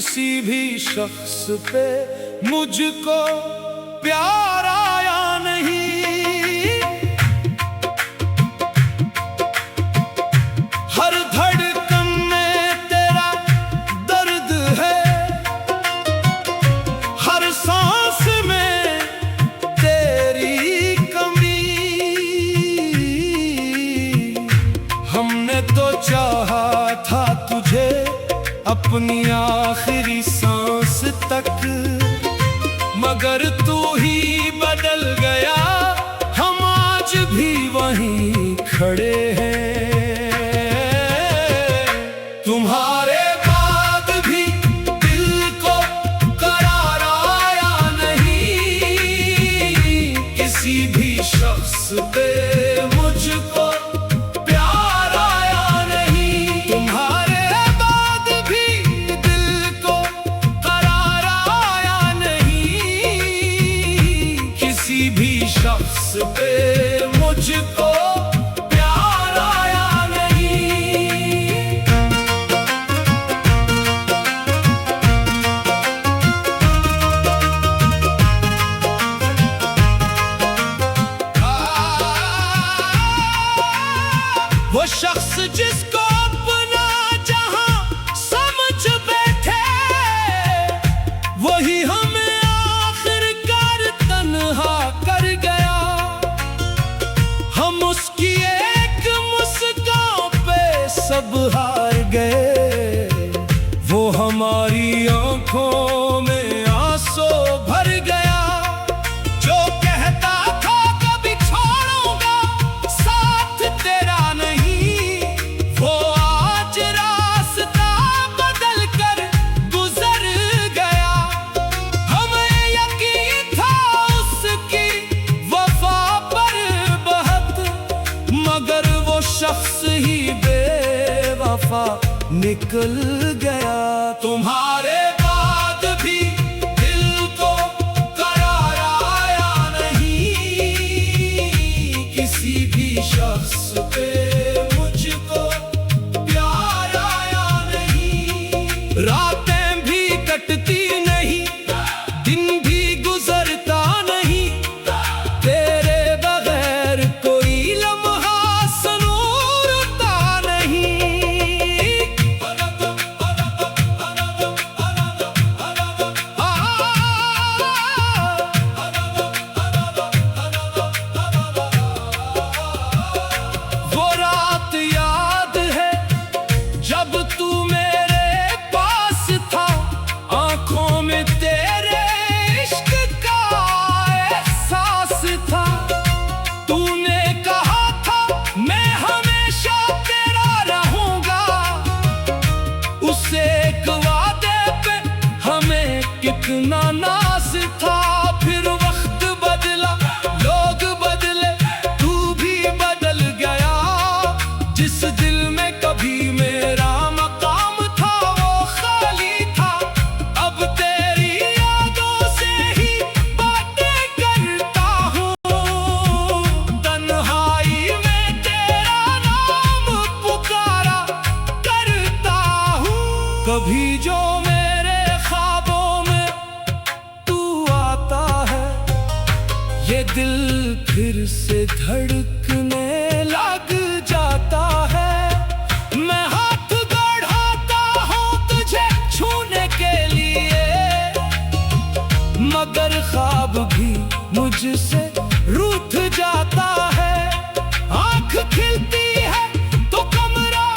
किसी भी शख्स पे मुझको प्यार आया नहीं। हर धड़कन में तेरा दर्द है, हर सांस में तेरी कमी। हमने तो चाहा था तुझे अपनी आखिरी सांस तक, मगर तू ही बदल गया, हम आज भी वहीं खड़े हैं। तुम्हारे बाद भी दिल को करार आया नहीं, किसी भी शख्स पे मुझको प्यार आया नहीं। तुम्हारे बाद भी दिल को करार आया नहीं, किसी भी शख्स पे मुझको प्यार आया नहीं। वो शख्स जिसको अपना जहां समझ बैठे, वही हमें आखिरकार तन्हा कर गया। हम उसकी एक मुस्कान पे सब हार गए, वो हमारी आंखों में आंसू भर गया। जो कहता था कभी छोड़ूंगा साथ तेरा नहीं, वो आज रास्ता बदल कर गुजर गया। हमें यकीन था उसकी वफा पर बहुत, मगर वो शख्स ही बेवफा निकल गया। तुम्हारे बाद भी दिल को करार आया नहीं, किसी भी शख्स पे मुझको प्यार आया नहीं। रातें भी कटती नहीं, दिन भी गुजरता नहीं, तेरे बगैर कोई लम्हा सनूरता नहीं। वो रात याद है जब तू मेरे पास था, आंखों में तेरे इश्क का एहसास था। तूने कहा था मैं हमेशा तेरा रहूंगा, उस एक वादे पे हमें कितना नाज था। फिर वक्त बदला, लोग बदले, तू भी बदल गया। जिस दिल में कभी मेरा मकाम था वो खाली था, अब तेरी यादों से ही बातें करता हूँ। तन्हाई में तेरा नाम पुकारा करता हूँ। कभी जो मेरे ख्वाबों में तू आता है, ये दिल फिर से धड़कने लग जाता है। मैं हाथ बढ़ाता हूँ तुझे छूने के लिए, मगर ख्वाब भी मुझसे रूठ जाता है। आँख खिलती है तो कमरा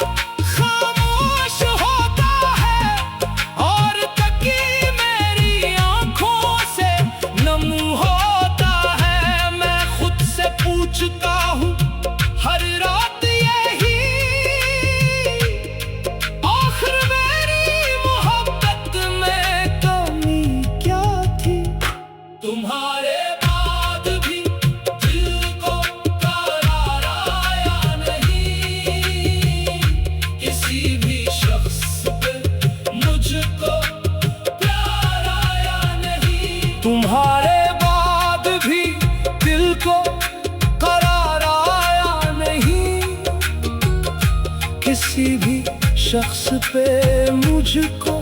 खामोश होता है, और तकी मेरी आंखों से नम होता है। मैं खुद से पूछता हूँ हर रात यही, आखिर मेरी मोहब्बत में कमी क्या थी। तुम्हारे बाद भी दिल को करार आया नहीं, किसी भी शख्स पे मुझको प्यार आया नहीं। तुम्हारे बाद भी दिल को करार आया नहीं, किसी भी शख्स पे मुझको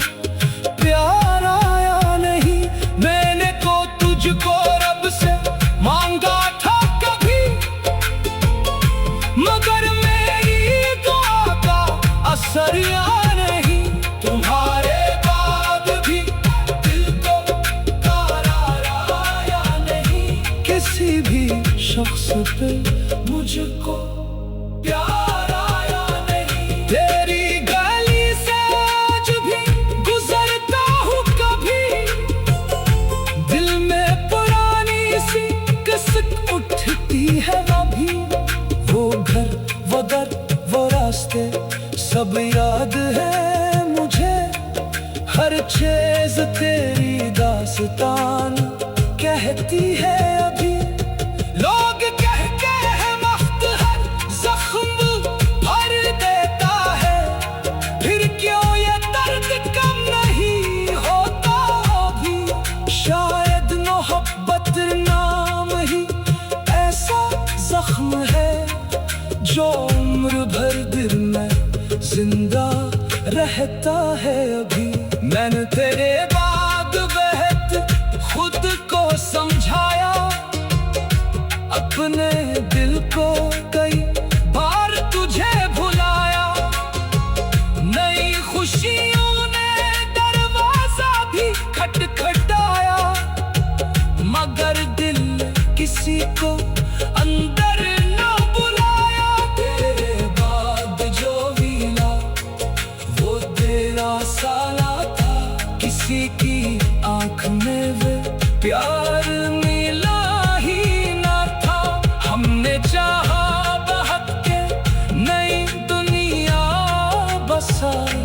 प्यार आया नहीं। मैंने तो तुझको रब से मांगा था कभी, मगर मेरी दुआ का असर या नहीं। तुम्हारे बाद भी दिल को करार आया नहीं। किसी भी शख्स पे मुझको प्यार आया नहीं। तेरी गली से आज भी गुजरता हूँ कभी, दिल में पुरानी सी किस्मत उठती है अभी। वो घर, वो दर, वो रास्ते सब याद है मुझे। हर चीज तेरी दास्तान कहती है अभी। लोग कहते हैं वक्त हर जख्म भर देता है, फिर क्यों ये दर्द कम नहीं होता अभी। शायद मोहब्बत नाम ही ऐसा जख्म है जो उम्र भर दिल में जिंदा रहता है अभी। मैंने तेरे बाद बेहद खुद को समझाया, अपने दिल को कई बार तुझे भुलाया। नई खुशियों ने दरवाजा भी खटखटाया, मगर दिल किसी को अंदर न बुलाया। तेरे बाद जो मिला वो तेरा साला था, किसी की आंख में वे प्यार मिला ही ना था। हमने चाहा बहक के नई दुनिया बसाई,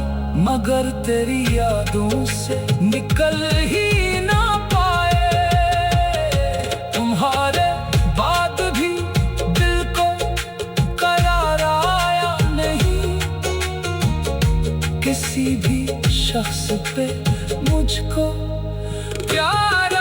मगर तेरी यादों से निकल ही ना पाए। तुम्हारे बाद भी दिल को करार आया नहीं। किसी भी शख्स पे मुझको प्यार